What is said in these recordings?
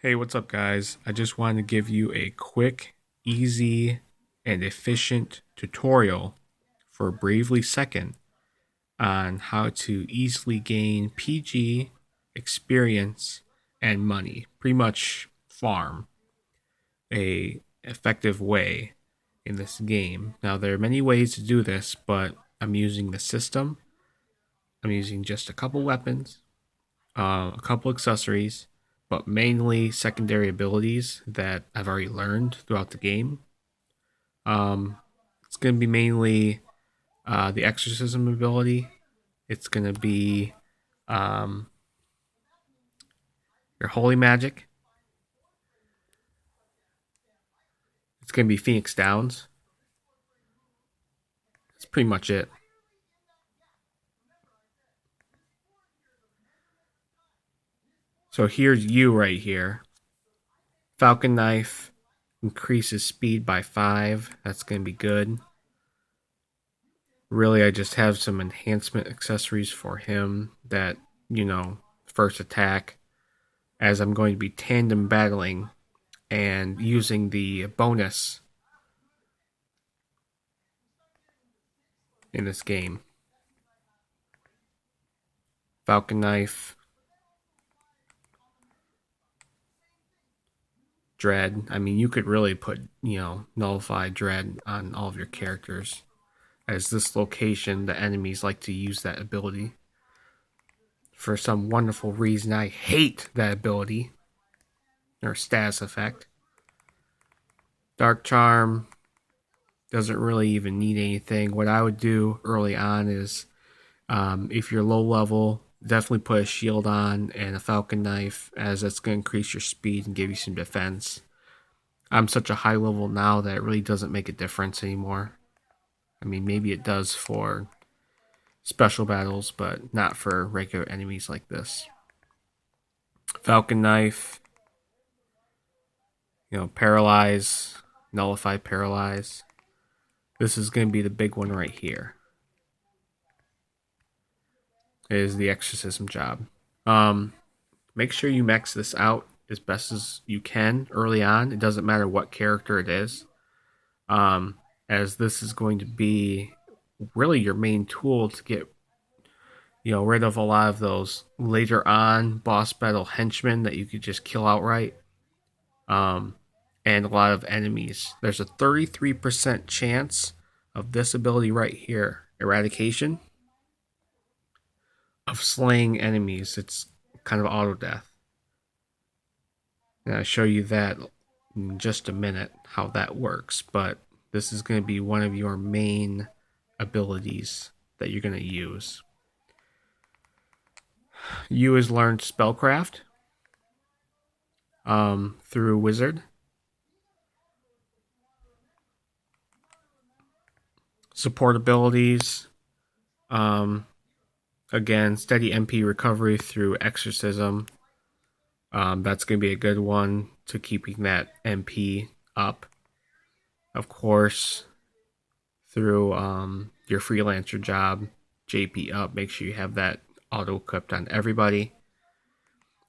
Hey, what's up, guys? I just wanted to give you a quick, easy, and efficient tutorial for Bravely Second on how to easily gain PG, experience, and money. Pretty much farm a effective way in this game. Now, there are many ways to do this, but I'm using the system. I'm using just a couple weapons, a couple accessories, but mainly secondary abilities that I've already learned throughout the game. Um, it's going to be mainly the exorcism ability. It's going to be um, your holy magic. It's going to be Phoenix Downs. That's pretty much it. So here's you right here. Falcon Knife increases speed by 5. That's going to be good. Really, I just have some enhancement accessories for him that, first attack, as I'm going to be tandem battling and using the bonus in this game. Falcon Knife, Dread. I mean, you could really put, Nullify Dread on all of your characters, as this location, the enemies like to use that ability. For some wonderful reason, I hate that ability, or status effect. Dark Charm doesn't really even need anything. What I would do early on is, if you're low level, definitely put a shield on and a falcon knife, as that's going to increase your speed and give you some defense. I'm such a high level now that it really doesn't make a difference anymore. I mean, maybe it does for special battles, but not for regular enemies like this. Falcon knife, paralyze, nullify, paralyze. This is going to be the big one right here. It is the exorcism job. Make sure you max this out as best as you can early on. It doesn't matter what character it is, as this is going to be really your main tool to get rid of a lot of those later on boss battle henchmen that you could just kill outright, and a lot of enemies. There's a 33% chance of this ability right here, eradication, of slaying enemies. It's kind of auto death. And I'll show you that in just a minute, how that works. But this is going to be one of your main abilities that you're going to use. You has learned Spellcraft through Wizard. Support abilities. Again, steady MP recovery through Exorcism. That's going to be a good one to keeping that MP up. Of course, through your freelancer job, JP up. Make sure you have that auto equipped on everybody.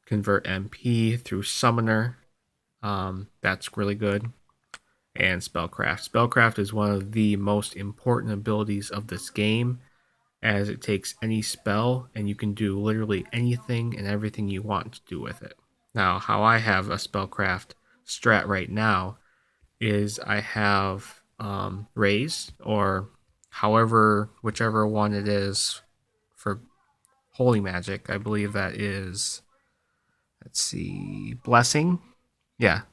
Convert MP through Summoner. That's really good. And Spellcraft. Spellcraft is one of the most important abilities of this game, as it takes any spell and you can do literally anything and everything you want to do with it. Now, how I have a Spellcraft strat right now is I have Raise, or whichever one it is for Holy Magic. I believe that is, let's see, Blessing. Yeah.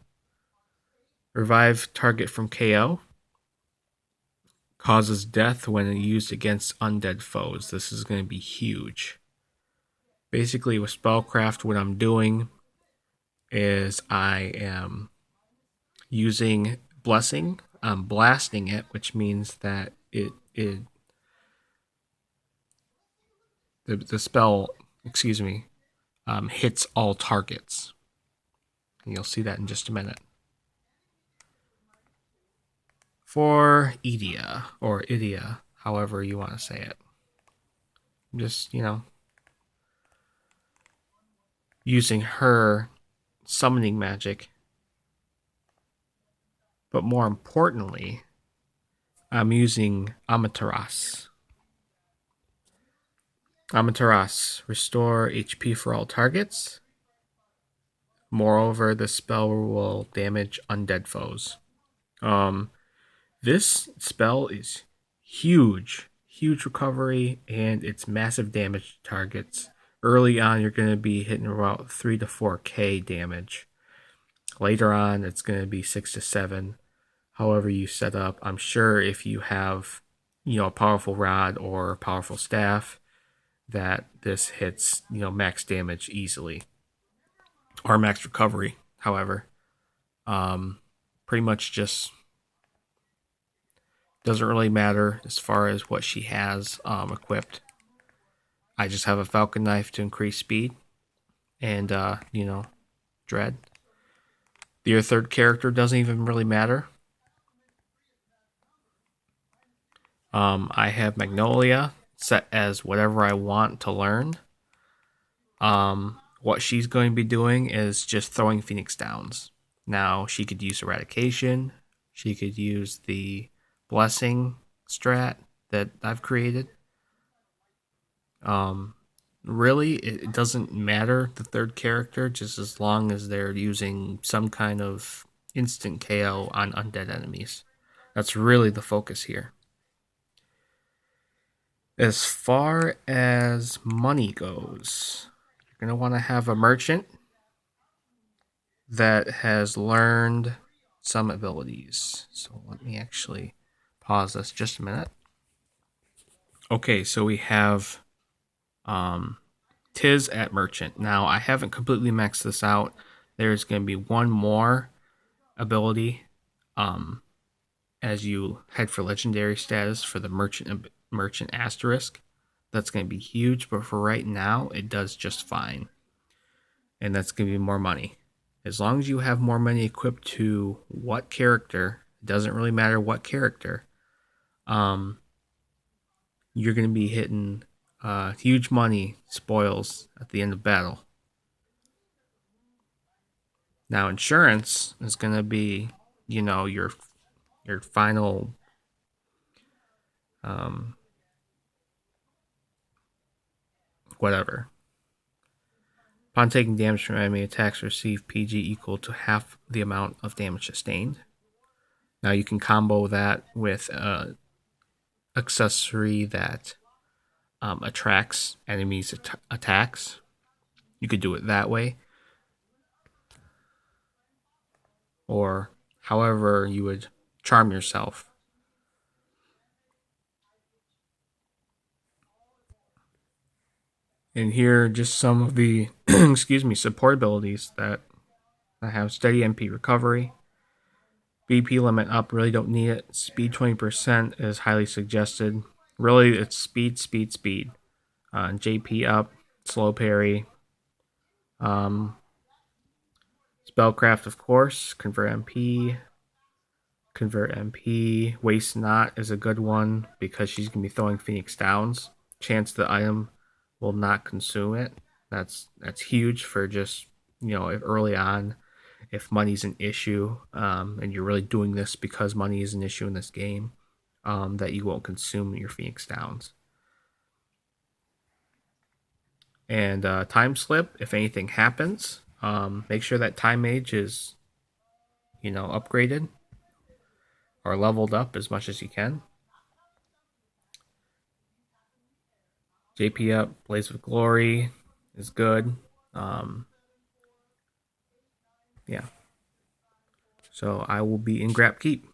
Revive target from KO. Causes death when used against undead foes. This is going to be huge. Basically, with Spellcraft, what I'm doing is I am using Blessing. I'm blasting it, which means that the spell, hits all targets. And you'll see that in just a minute. For Idia, or Idia, however you want to say it. Just, using her summoning magic. But more importantly, I'm using Amaterasu. Amaterasu, restore HP for all targets. Moreover, the spell will damage undead foes. This spell is huge recovery, and it's massive damage to targets. Early on, you're going to be hitting about 3 to 4k damage. Later on, it's going to be 6 to 7. However you set up, I'm sure if you have, a powerful rod or a powerful staff, that this hits, max damage easily, or max recovery. However, pretty much just doesn't really matter as far as what she has equipped. I just have a falcon knife to increase speed, and dread. Your third character doesn't even really matter. I have Magnolia set as whatever I want to learn. What she's going to be doing is just throwing Phoenix Downs. Now, she could use Eradication. She could use the Blessing strat that I've created. Really, it doesn't matter, the third character, just as long as they're using some kind of instant KO on undead enemies. That's really the focus here. As far as money goes, you're going to want to have a merchant that has learned some abilities. So let me actually pause this just a minute. Okay, so we have Tiz at merchant. Now, I haven't completely maxed this out. There's going to be one more ability as you head for legendary status for the merchant asterisk. That's going to be huge, but for right now, it does just fine. And that's going to be more money. As long as you have more money equipped to what character, it doesn't really matter what character, you're going to be hitting huge money spoils at the end of battle. Now, insurance is going to be, your final whatever. Upon taking damage from enemy attacks, receive PG equal to half the amount of damage sustained. Now you can combo that with an accessory that attracts enemies' attacks. You could do it that way. Or however you would charm yourself. And here are just some of the support abilities that I have. Steady MP recovery. BP limit up, really don't need it. Speed 20% is highly suggested. Really, it's speed. JP up, slow parry. Spellcraft, of course. Convert MP. Waste not is a good one because she's going to be throwing Phoenix Downs. Chance the item will not consume it. That's huge for just, if early on, if money's an issue, and you're really doing this because money is an issue in this game, that you won't consume your Phoenix Downs. And time slip, if anything happens, make sure that time mage is, upgraded or leveled up as much as you can. JP up, Blaze of Glory is good. Yeah. So I will be in Grap Keep.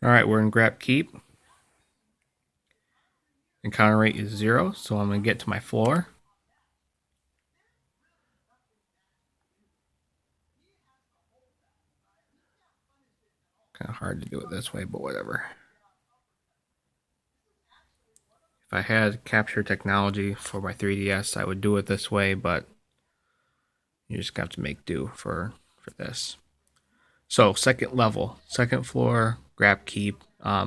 Alright, we're in Grap Keep. Encounter rate is 0, so I'm going to get to my floor. Kind of hard to do it this way, but whatever. If I had capture technology for my 3DS, I would do it this way, but you just have to make do for this. So, second level, second floor, Grab Keep.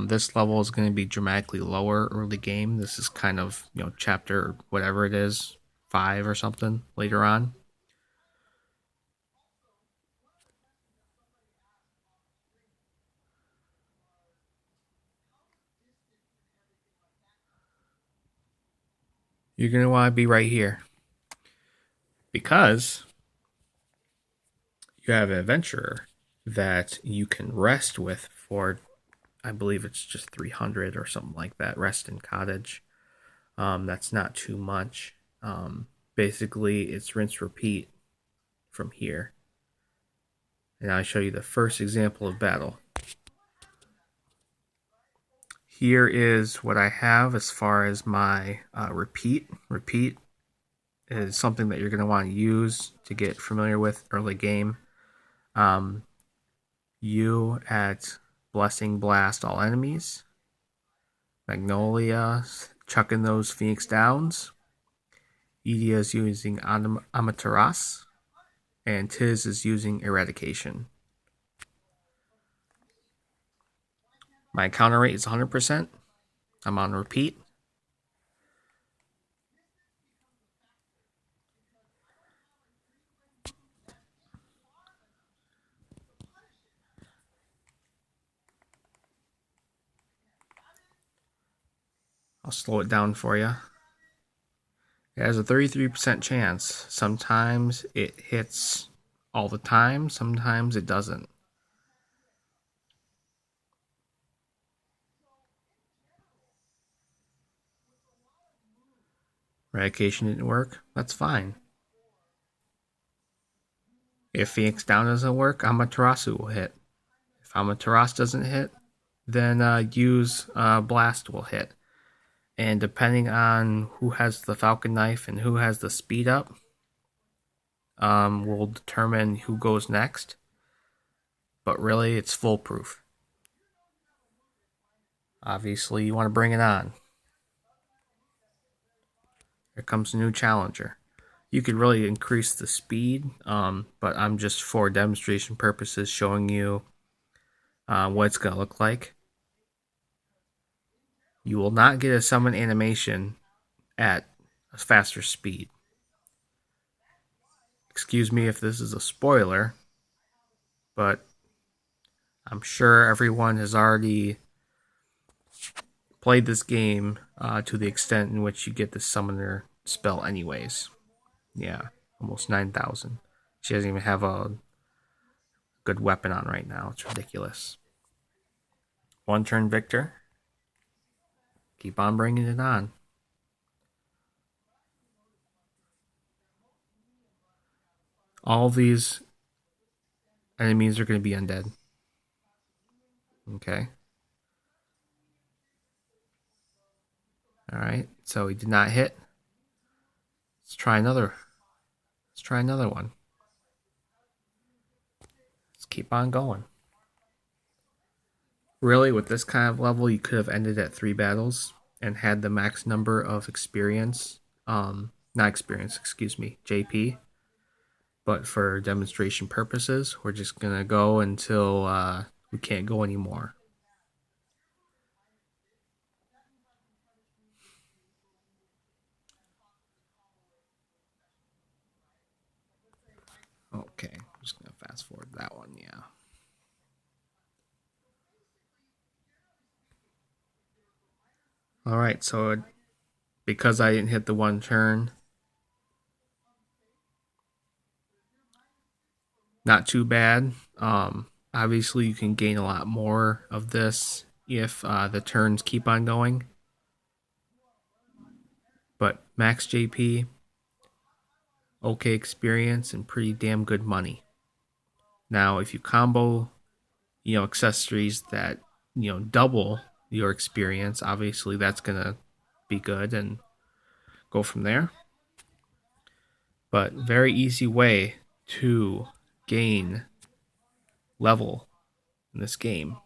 This level is going to be dramatically lower early game. This is kind of, chapter whatever it is, 5 or something later on. You're going to want to be right here because you have an adventurer that you can rest with for, I believe it's just 300 or something like that. Rest in cottage. That's not too much. Basically, it's rinse repeat from here. And I'll show you the first example of battle. Here is what I have as far as my repeat. Repeat is something that you're going to want to use to get familiar with early game. You at Blessing Blast all enemies. Magnolia chucking those Phoenix Downs. Edia is using Amaterasu. And Tiz is using Eradication. My counter rate is 100%. I'm on repeat. I'll slow it down for you. It has a 33% chance. Sometimes it hits all the time, sometimes it doesn't. Eradication didn't work, that's fine. If Phoenix Down doesn't work, Amaterasu will hit. If Amaterasu doesn't hit, then use Blast will hit. And depending on who has the Falcon Knife and who has the speed up, will determine who goes next. But really, it's foolproof. Obviously, you want to bring it on. Here comes a new challenger. You could really increase the speed, but I'm just for demonstration purposes showing you what it's going to look like. You will not get a summon animation at a faster speed. Excuse me if this is a spoiler, but I'm sure everyone has already played this game to the extent in which you get the summoner spell anyways. Yeah, almost 9,000. She doesn't even have a good weapon on right now. It's ridiculous. One turn victor. Keep on bringing it on. All these enemies are going to be undead. Okay. Alright, so he did not hit. Let's try another. Let's try another one. Let's keep on going. Really, with this kind of level, you could have ended at 3 battles and had the max number of experience. Not experience, excuse me, JP. But for demonstration purposes, we're just going to go until we can't go anymore. Okay, I'm just going to fast forward that one, yeah. Alright, so because I didn't hit the one turn, not too bad. Obviously, you can gain a lot more of this if the turns keep on going. But max JP, okay experience, and pretty damn good money. Now, if you combo, accessories that, double your experience, obviously that's going to be good and go from there. But very easy way to gain level in this game.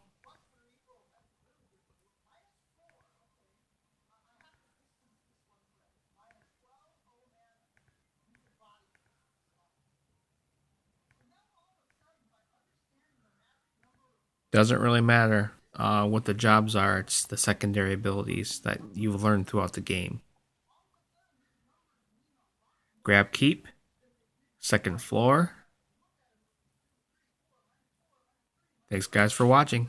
Doesn't really matter what the jobs are, it's the secondary abilities that you've learned throughout the game. Grab keep. Second floor. Thanks guys for watching.